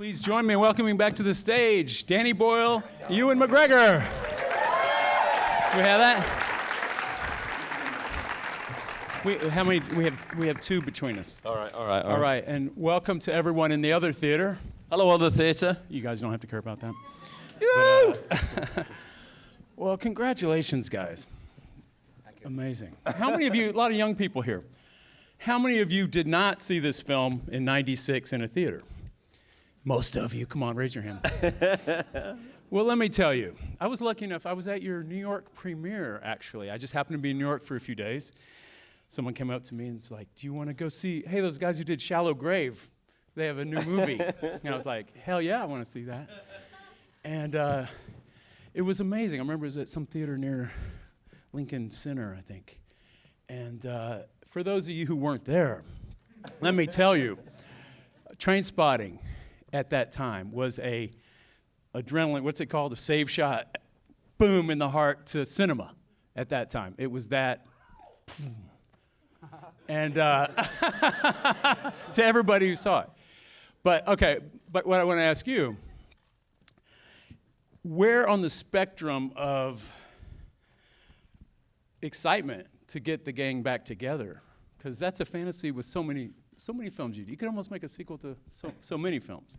Please join me in welcoming back to the stage Danny Boyle, Ewan McGregor. We have that? We have two between us. All right. All right, and welcome to everyone in the other theater. Hello, other theater. You guys don't have to care about that. Woo! Well, congratulations, guys. Thank you. Amazing. How many of you, a lot of young people here, how many of you did not see this film in '96 in a theater? Most of you. Come on, raise your hand. Well, let me tell you, I was lucky enough, I was at your New York premiere, actually. I just happened to be in New York for a few days. Someone came up to me and was like, do you want to go see, hey, those guys who did Shallow Grave, they have a new movie. And I was like, hell yeah, I want to see that. And it was amazing. I remember it was at some theater near Lincoln Center, I think. And for those of you who weren't there, let me tell you, Trainspotting at that time was a adrenaline, what's it called, a save shot, boom in the heart to cinema at that time. It was that, and to everybody who saw it. But what I want to ask you, where on the spectrum of excitement to get the gang back together, because that's a fantasy with so many films you could almost make a sequel to so many films.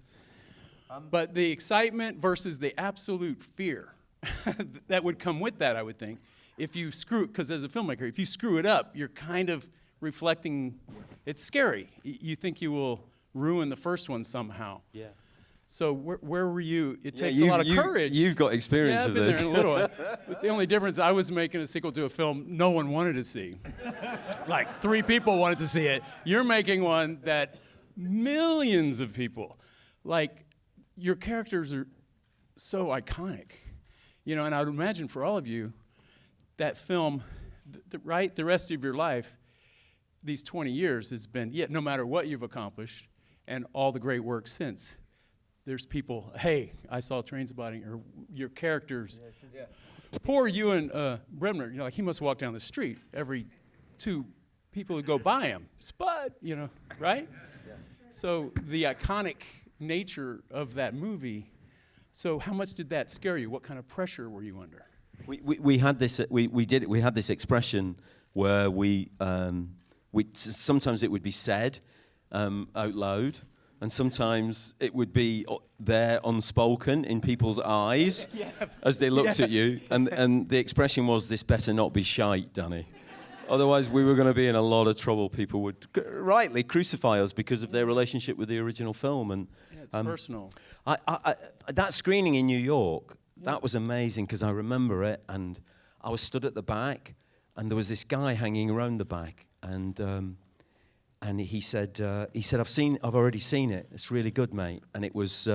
But the excitement versus the absolute fear that would come with that, I would think, if you screw, because as a filmmaker, if you screw it up, you're kind of reflecting, it's scary. You think you will ruin the first one somehow. Yeah. So where were you? It takes a lot of courage. You've got experience of this. Yeah, I've been there a little. But the only difference, I was making a sequel to a film no one wanted to see. Like 3 people wanted to see it. You're making one that millions of people, like your characters are so iconic, you know. And I would imagine for all of you, that film, the rest of your life, these 20 years has been, no matter what you've accomplished, and all the great work since. There's people, hey, I saw Trainspotting, or your characters. Yeah. Poor Ewan Bremner, you know, like he must walk down the street every 2 people who go by him. Spud, you know, right? Yeah. So the iconic nature of that movie. So how much did that scare you? What kind of pressure were you under? We had this. We had this expression where sometimes it would be said out loud. And sometimes it would be there unspoken in people's eyes as they looked at you. And the expression was, this better not be shite, Danny. Otherwise, we were going to be in a lot of trouble. People would rightly crucify us because of their relationship with the original film. And it's personal. That screening in New York, that was amazing because I remember it. And I was stood at the back, and there was this guy hanging around the back. And he said, I've already seen it. It's really good, mate. And it was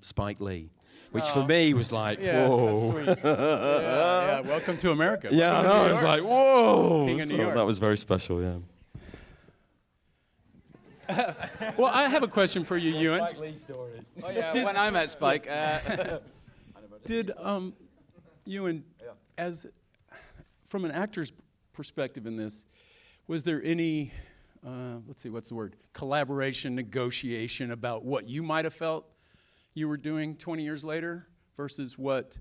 Spike Lee, which for me was like, whoa. That's sweet. Yeah, welcome to America. Yeah, I know. It was like, whoa. King of New York. That was very special, yeah. Well, I have a question for you, Ewan. Spike Lee story. Oh yeah, when I met Spike. Did Ewan, as from an actor's perspective in this, was there any, let's see, what's the word? Collaboration, negotiation about what you might have felt you were doing 20 years later versus what,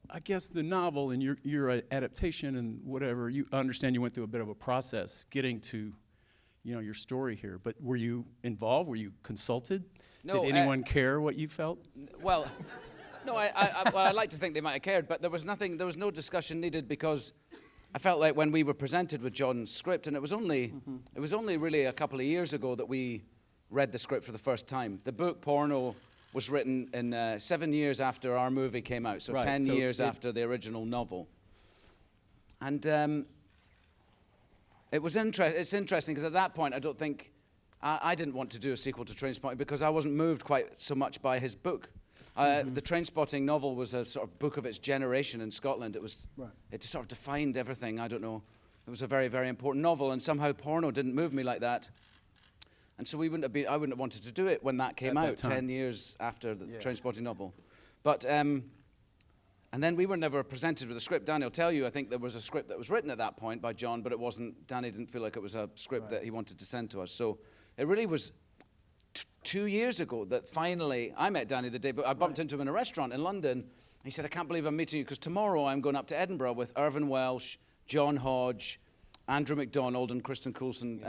I guess, the novel and your adaptation and whatever, you understand you went through a bit of a process getting to, you know, your story here. But were you involved? Were you consulted? No. Did anyone care what you felt? Well, no. I like to think they might have cared, but there was no discussion needed because I felt like when we were presented with John's script, and it was only really a couple of years ago that we read the script for the first time. The book Porno was written in 7 years after our movie came out, so right, 10 years after the original novel. And it's interesting because at that point I didn't want to do a sequel to Trainspotting because I wasn't moved quite so much by his book. The Trainspotting novel was a sort of book of its generation in Scotland. It sort of defined everything. I don't know. It was a very, very important novel, and somehow Porno didn't move me like that. And so I wouldn't have wanted to do it when that came out 10 years after the Trainspotting novel. But and then we were never presented with a script. Danny will tell you, I think there was a script that was written at that point by John, but it wasn't. Danny didn't feel like it was a script that he wanted to send to us. So it really was 2 years ago that finally, I met Danny the day, but I bumped into him in a restaurant in London. He said, I can't believe I'm meeting you because tomorrow I'm going up to Edinburgh with Irvin Welsh, John Hodge, Andrew MacDonald and Kristen Coulson,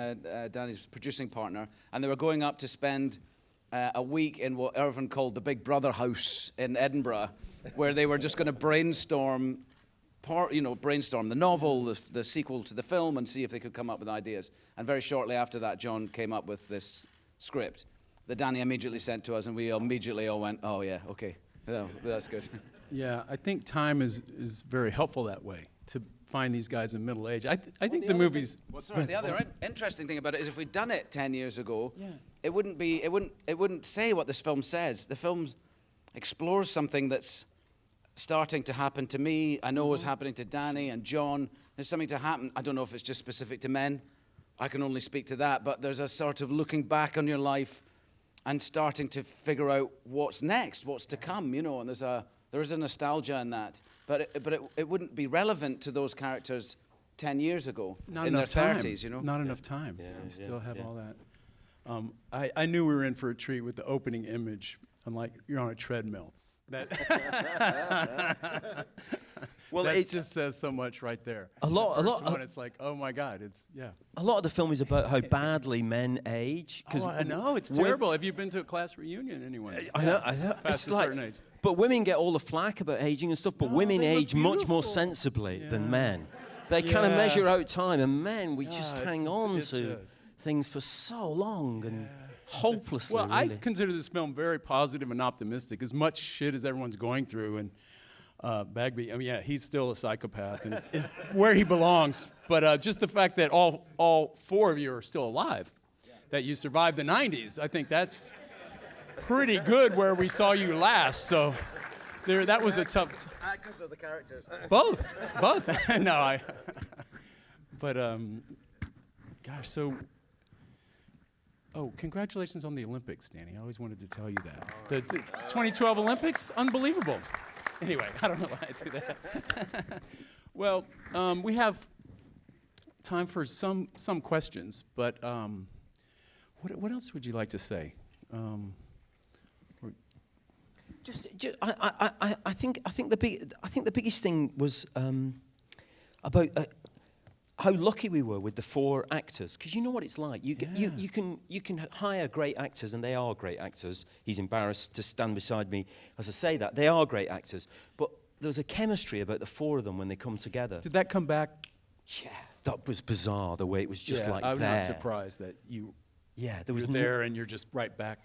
Danny's producing partner. And they were going up to spend a week in what Irvin called the Big Brother house in Edinburgh, where they were just going to brainstorm the novel, the sequel to the film, and see if they could come up with ideas. And very shortly after that, John came up with this script that Danny immediately sent to us, and we immediately all went, oh yeah, okay, no, that's good. Yeah, I think time is very helpful that way, to find these guys in middle age. I think the movies... The other interesting thing about it is if we'd done it 10 years ago, it wouldn't say what this film says. The film explores something that's starting to happen to me. I know is happening to Danny and John. There's something to happen. I don't know if it's just specific to men. I can only speak to that. But there's a sort of looking back on your life and starting to figure out what's next, what's to come, you know. And there is a nostalgia in that. But it wouldn't be relevant to those characters 10 years ago in their 30s, you know. Not enough time. They still have all that. I knew we were in for a treat with the opening image, unlike you're on a treadmill. Well, it just says so much right there. A lot. It's like, oh my God, A lot of the film is about how badly men age. I know, it's terrible. Have you been to a class reunion anyway? I know. Past a certain age. But women get all the flack about aging and stuff. But women age much more sensibly than men. They kind of measure out time, and men, we just hang on to things for so long and hopelessly. Well, really. I consider this film very positive and optimistic. As much shit as everyone's going through, and Bagby, I mean, he's still a psychopath, and it's where he belongs. But just the fact that all four of you are still alive, that you survived the 90s, I think that's pretty good where we saw you last. So that was a tough... Actors or the characters? Both. No, but, gosh, so... Oh, congratulations on the Olympics, Danny. I always wanted to tell you that. The 2012 Olympics, unbelievable. Anyway, I don't know why I do that. Well, we have time for some questions, but what else would you like to say? I think the biggest thing was about how lucky we were with the four actors, because you know what it's like. You can hire great actors, and they are great actors. He's embarrassed to stand beside me as I say that. They are great actors, but there's a chemistry about the four of them when they come together. Did that come back? Yeah, that was bizarre. The way it was just like I'm there. not surprised that you. Yeah, there was you're there, and you're just right back.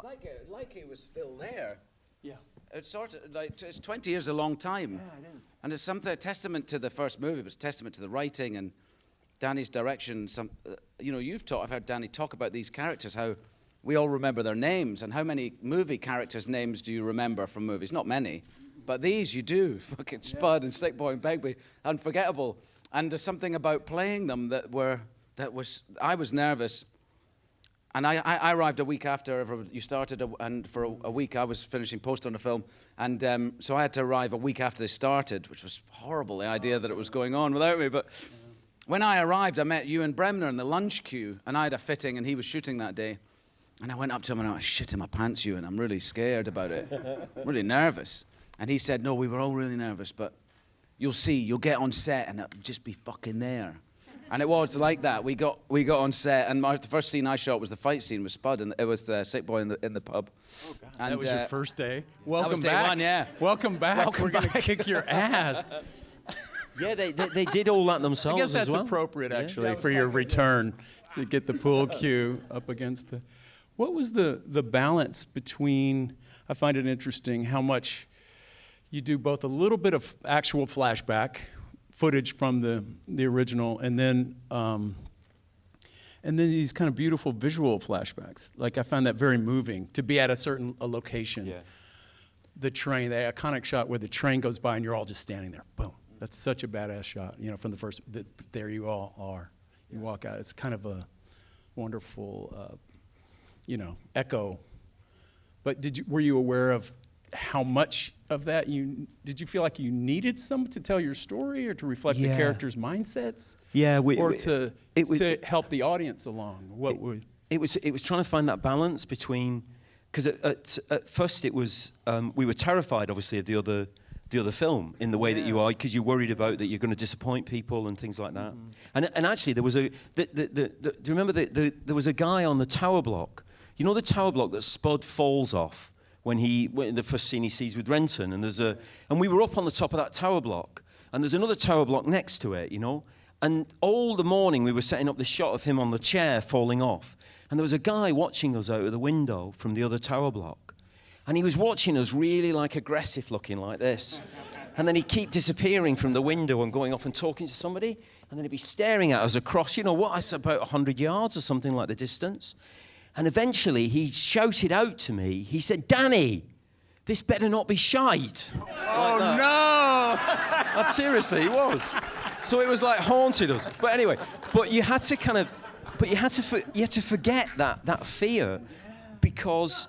Like he was still there. Yeah. It's sort of like, it's 20 years a long time. Yeah, it is. And it's a testament to the first movie, but it's a testament to the writing and Danny's direction. I've heard Danny talk about these characters, how we all remember their names, and how many movie characters' names do you remember from movies? Not many, but these you do. Fucking Spud and Sick Boy and Begbie, unforgettable. And there's something about playing them I was nervous. And I arrived a week after you started, and for a week I was finishing post on the film. And so I had to arrive a week after they started, which was horrible, the idea that it was going on without me. But when I arrived, I met Ewan Bremner in the lunch queue, and I had a fitting, and he was shooting that day. And I went up to him and I went, shit in my pants, Ewan, I'm really scared about it. I'm really nervous. And he said, no, we were all really nervous, but you'll see, you'll get on set and it'll just be fucking there. And it was like that. We got on set, and the first scene I shot was the fight scene with Spud, and it was Sick Boy in the pub. Oh God, and, that was your first day. Welcome that was day back. One, yeah. Welcome back. We're gonna kick your ass. Yeah, they did all that themselves. I guess that's as well. Appropriate actually for your return to get the pool cue up against the. What was the balance between? I find it interesting how much you do both a little bit of actual flashback footage from the original, and then these kind of beautiful visual flashbacks. Like I found that very moving to be at a certain location. Yeah. The train, the iconic shot where the train goes by and you're all just standing there. Boom. That's such a badass shot. From the first. There you all are. You walk out. It's kind of a wonderful, echo. But were you aware of how much of that did you feel like you needed some to tell your story or to reflect the characters' mindsets? Yeah, to help the audience along? it was trying to find that balance between, because at first it was we were terrified, obviously, of the other film in the way that you are, because you're worried about that you're going to disappoint people and things like that. And actually there was do you remember there was a guy on the tower block? You know the tower block that Spud falls off when the first scene he sees with Renton, and we were up on the top of that tower block, and there's another tower block next to it, you know. And all the morning we were setting up this shot of him on the chair falling off. And there was a guy watching us out of the window from the other tower block. And he was watching us really like aggressive looking like this. And then he'd keep disappearing from the window and going off and talking to somebody. And then he'd be staring at us across, it's about 100 yards or something like the distance. And eventually he shouted out to me, he said, "Danny, this better not be shite." Oh, like no! Seriously, he was. So it was like haunted us. But anyway, you had to forget that fear, because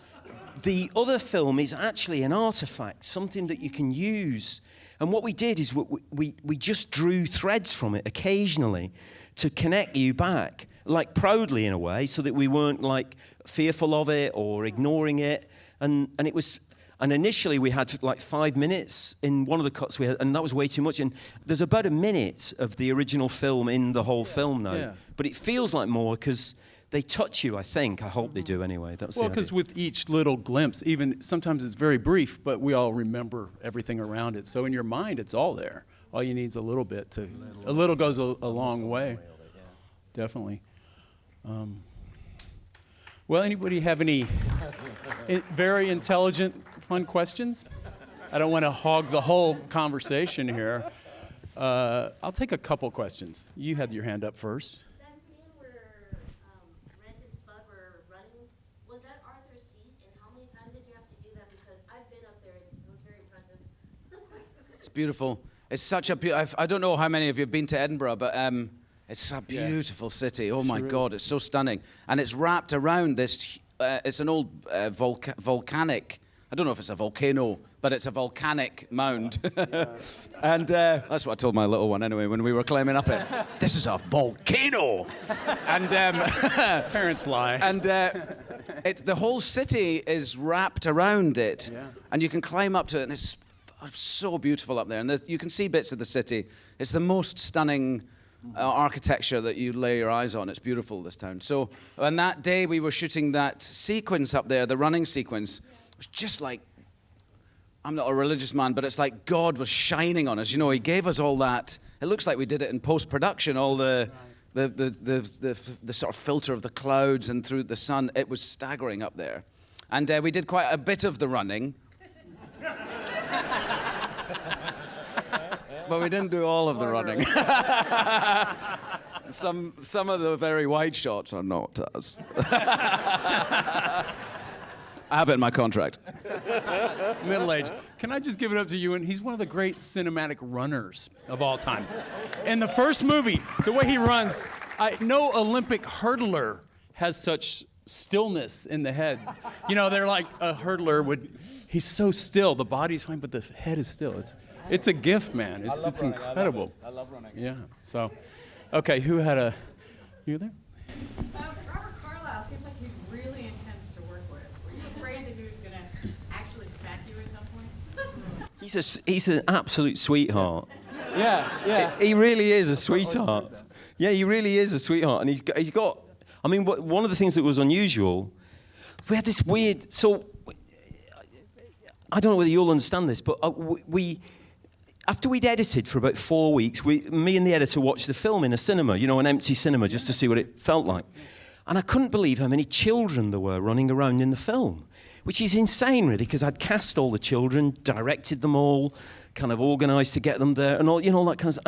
the other film is actually an artifact, something that you can use. And what we did is we just drew threads from it occasionally to connect you back, like proudly in a way, so that we weren't like fearful of it or ignoring it. And it was. And initially we had like 5 minutes in one of the cuts we had, and that was way too much. And there's about a minute of the original film in the whole film now. Yeah. But it feels like more because they touch you, I think. I hope they do anyway. Well, because with each little glimpse, even sometimes it's very brief, but we all remember everything around it. So in your mind, it's all there. All you need is a little bit to, a little goes a long way. Definitely. Well, anybody have any very intelligent, fun questions? I don't want to hog the whole conversation here. I'll take a couple questions. You had your hand up first. That scene where Rent and Spud were running, was that Arthur's seat? And how many times did you have to do that? Because I've been up there and it was very impressive. It's beautiful. It's such a I don't know how many of you have been to Edinburgh, but it's a beautiful city. Oh my God, it's so stunning. And it's wrapped around this, it's an old volcanic, I don't know if it's a volcano, but it's a volcanic mound. And that's what I told my little one anyway when we were climbing up it. This is a volcano! And parents lie. And the whole city is wrapped around it. Yeah. And you can climb up to it, and it's so beautiful up there. And you can see bits of the city. It's the most stunning architecture that you lay your eyes on. It's beautiful, this town. So on that day we were shooting that sequence up there, the running sequence. It was just like, I'm not a religious man, but it's like God was shining on us. You know, he gave us all that. It looks like we did it in post-production, all the sort of filter of the clouds and through the sun. It was staggering up there. And we did quite a bit of the running. But we didn't do all of the running. Some of the very wide shots are not us. I have it in my contract. Middle age. Can I just give it up to Ewan? He's one of the great cinematic runners of all time. In the first movie, the way he runs, no Olympic hurdler has such stillness in the head. You know, they're like a hurdler he's so still, the body's fine, but the head is still. It's a gift, man. It's incredible. I love running. Yeah. So, okay, who had you there? Robert Carlyle seems like he's really intense to work with. Were you afraid that he was going to actually smack you at some point? He's an absolute sweetheart. Yeah. He really is a sweetheart. Yeah, he really is a sweetheart, and he's got. I mean, one of the things that was unusual, we had this weird. So, I don't know whether you'll understand this, but after we'd edited for about 4 weeks, me and the editor watched the film in a cinema, an empty cinema, just to see what it felt like. And I couldn't believe how many children there were running around in the film, which is insane, really, because I'd cast all the children, directed them all, kind of organised to get them there, and all, that kind of.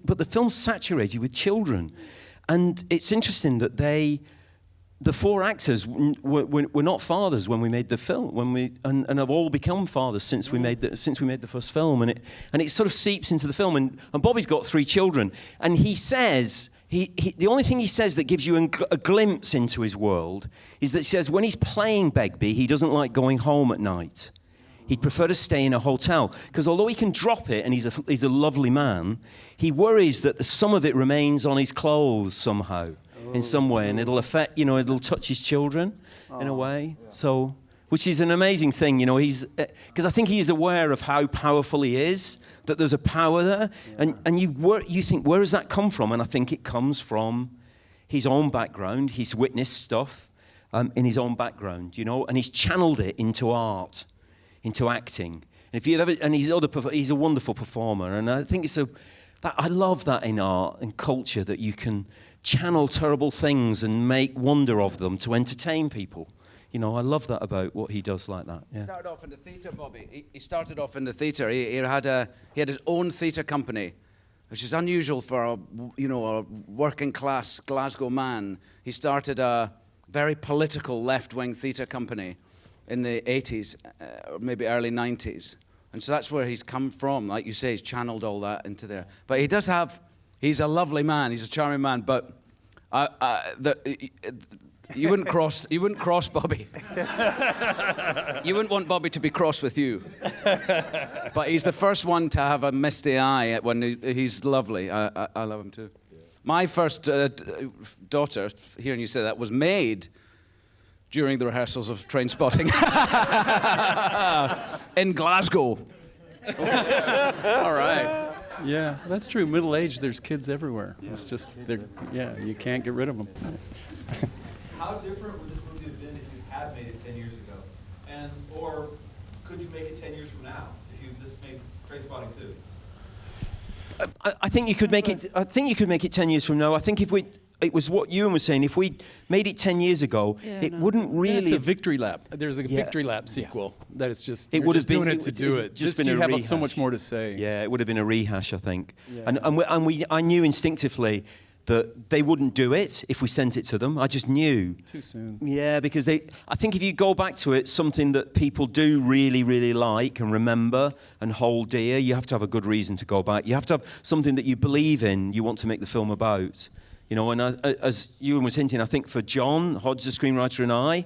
But the film's saturated with children, and it's interesting that the 4 actors were not fathers when we made the film, and have all become fathers since we made the first film, and it sort of seeps into the film. And Bobby's got 3 children, and he says the only thing he says that gives you a glimpse into his world is that he says when he's playing Begbie, he doesn't like going home at night. He'd prefer to stay in a hotel because although he can drop it and he's a lovely man, he worries that some of it remains on his clothes somehow. in some way, and it'll affect, it'll touch his children in a way. So, which is an amazing thing, he's, because I think he's aware of how powerful he is, that there's a power there, and you think, where does that come from? And I think it comes from his own background. He's witnessed stuff in his own background, and he's channeled it into art, into acting. And if you ever, and he's a wonderful performer, and I think I love that in art and culture, that you can channel terrible things and make wonder of them to entertain people. I love that about what he does like that. Yeah. He started off in the theatre, Bobby. He started off in the theatre. He had his own theatre company, which is unusual for a working class Glasgow man. He started a very political left-wing theatre company in the 80s, or maybe early 90s. And so that's where he's come from. Like you say, he's channeled all that into there. But he's a lovely man. He's a charming man. But you wouldn't cross Bobby. You wouldn't want Bobby to be cross with you. But he's the first one to have a misty eye when he's lovely. I love him too. Yeah. My first daughter, hearing you say that, was made during the rehearsals of Trainspotting in Glasgow. All right. Yeah, that's true. Middle age, there's kids everywhere. Yeah. It's just, you can't get rid of them. How different would this movie have been if you had made it 10 years ago? Or could you make it 10 years from now if you just made Trainspotting 2? I think you could make it. I think you could make it 10 years from now. I think it was what Ewan was saying. If we made it 10 years ago, wouldn't really. It's a victory lap. There's a victory lap sequel that it's just. It would have been doing it to do it. Just you been a have rehash. so much more to say. Yeah, it would have been a rehash, I think. Yeah. And I knew instinctively that they wouldn't do it if we sent it to them. I just knew. Too soon. Yeah, because I think if you go back to it, something that people do really, really like and remember and hold dear, you have to have a good reason to go back. You have to have something that you believe in, you want to make the film about. And as Ewan was hinting, I think for John Hodge, the screenwriter, and I,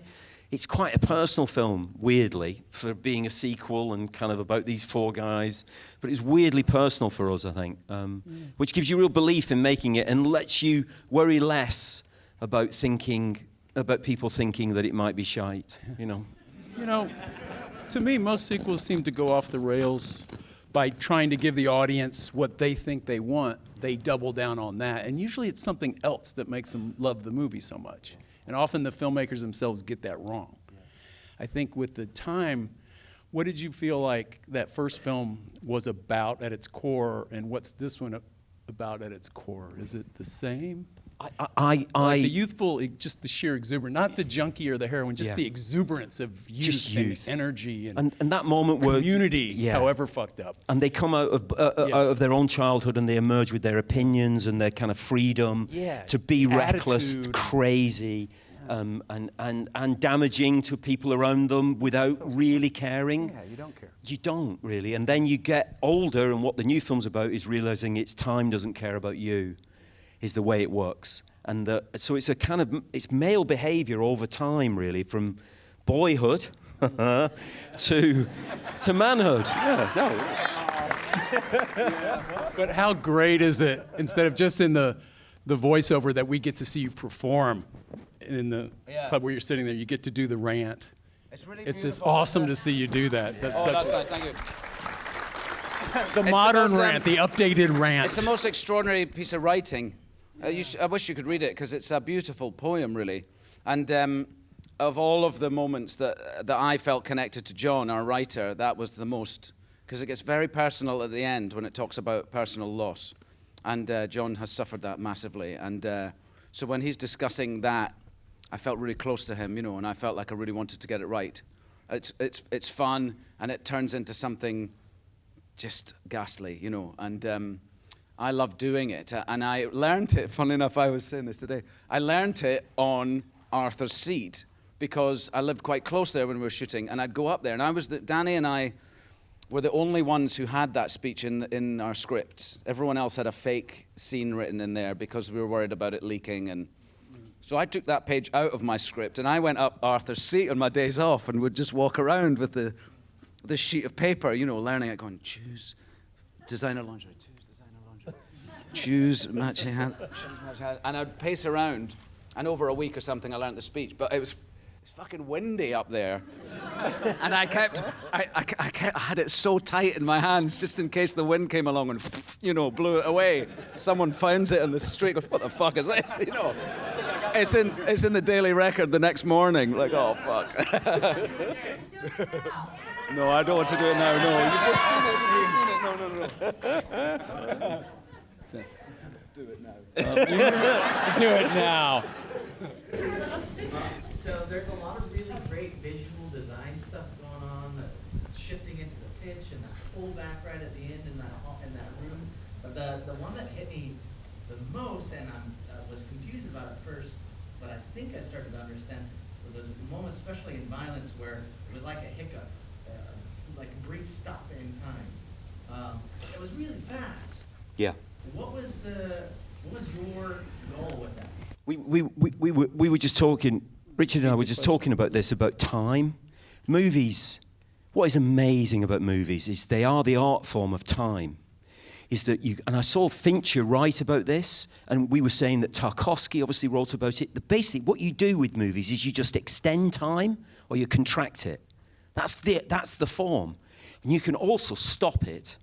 it's quite a personal film, weirdly, for being a sequel and kind of about these four guys. But it's weirdly personal for us, I think, which gives you real belief in making it and lets you worry less about people thinking that it might be shite, To me, most sequels seem to go off the rails by trying to give the audience what they think they want. They double down on that. And usually it's something else that makes them love the movie so much. And often the filmmakers themselves get that wrong. Yeah. I think with the time, what did you feel like that first film was about at its core, and what's this one about at its core? Is it the same? Like the youthful, just the sheer exuberance, not the junkie or the heroin, just the exuberance of youth, and energy and that moment where community, however fucked up. And they come out of their own childhood and they emerge with their opinions and their kind of freedom to be reckless, crazy, and damaging to people around them without really caring. Yeah, you don't care. You don't really. And then you get older, and what the new film's about is realizing its time doesn't care about you. Is the way it works, and so it's a kind of it's male behaviour over time, really, from boyhood to manhood. But how great is it? Instead of just in the voiceover, that we get to see you perform in the club where you're sitting there, you get to do the rant. It's just awesome to see you do that. That's nice. Thank you. The modern rant, the updated rant. It's the most extraordinary piece of writing. I wish you could read it, because it's a beautiful poem, really. And of all of the moments that I felt connected to John, our writer, that was the most, because it gets very personal at the end when it talks about personal loss. And John has suffered that massively. And so when he's discussing that, I felt really close to him, and I felt like I really wanted to get it right. It's fun, and it turns into something just ghastly, and I love doing it. And I learned it, funnily enough, I was saying this today, I learned it on Arthur's Seat, because I lived quite close there when we were shooting, and I'd go up there, and Danny and I were the only ones who had that speech in our scripts. Everyone else had a fake scene written in there because we were worried about it leaking. And so I took that page out of my script, and I went up Arthur's Seat on my days off and would just walk around with the sheet of paper, learning it, going, choose designer lingerie, choose matching hat, and I'd pace around And over a week or something, I learned the speech. But it's fucking windy up there. And I had it so tight in my hands just in case the wind came along and, blew it away. Someone finds it on the street, goes, what the fuck is this, It's in the Daily Record the next morning. Like, oh, fuck. No, I don't want to do it now, no. You've just seen it. No. Do it now. Do it now. So there's a lot of really great visual design stuff going on, shifting into the pitch and that pullback right at the end in that room. But the one that hit me the most, and I was confused about it first, but I think I started to understand, were the moments, especially in violence, where it was like a hiccup, like a brief stop in time. It was really fast. Yeah. What was your goal with that? We were just talking, Richard and I were just talking about this, about time. Movies, what is amazing about movies is they are the art form of time. Is that and I saw Fincher write about this, and we were saying that Tarkovsky obviously wrote about it. Basically, what you do with movies is you just extend time or you contract it. That's the form. And you can also stop it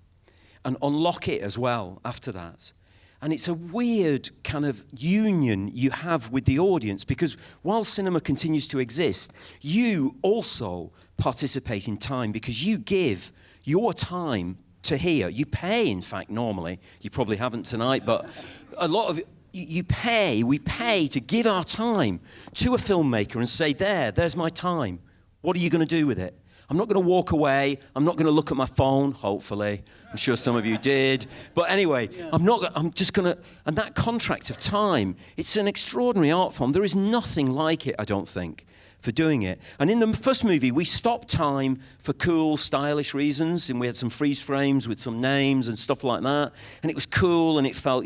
and unlock it as well after that. And it's a weird kind of union you have with the audience, because while cinema continues to exist, you also participate in time because you give your time to hear. You pay, in fact, normally. You probably haven't tonight, but a lot of we pay to give our time to a filmmaker and say, there's my time. What are you going to do with it? I'm not going to walk away. I'm not going to look at my phone, hopefully. I'm sure some of you did. But anyway, I'm just going to, and that contract of time, it's an extraordinary art form. There is nothing like it, I don't think, for doing it. And in the first movie, we stopped time for cool, stylish reasons, and we had some freeze frames with some names and stuff like that, and it was cool, and it felt,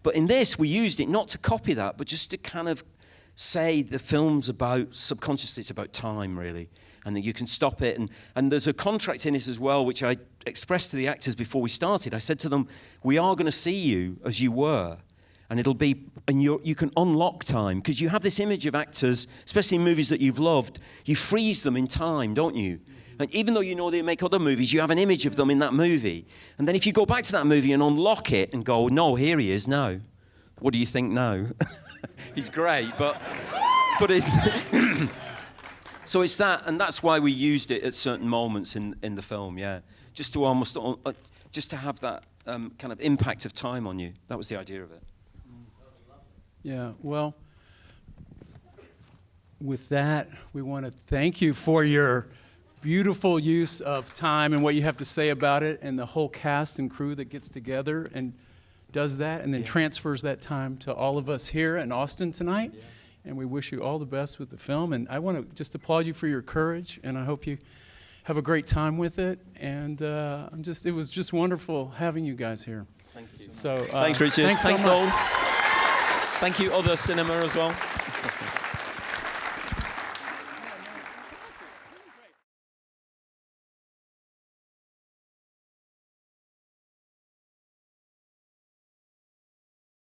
But in this, we used it not to copy that, but just to kind of say the film's about, subconsciously, it's about time, really. And that you can stop it. And there's a contract in this as well, which I expressed to the actors before we started. I said to them, we are going to see you as you were. And it'll be, and you can unlock time. Because you have this image of actors, especially in movies that you've loved, you freeze them in time, don't you? And even though they make other movies, you have an image of them in that movie. And then if you go back to that movie and unlock it and go, no, here he is now. What do you think now? He's great, but it's... So it's that, and that's why we used it at certain moments in the film, yeah. Just to just to have that kind of impact of time on you. That was the idea of it. Yeah, well, with that, we want to thank you for your beautiful use of time and what you have to say about it, and the whole cast and crew that gets together and does that, and then transfers that time to all of us here in Austin tonight. Yeah. And we wish you all the best with the film. And I want to just applaud you for your courage, and I hope you have a great time with it. And it was just wonderful having you guys here. Thank you. So thanks, Richard. Thanks all. much. Thank you, other cinema as well.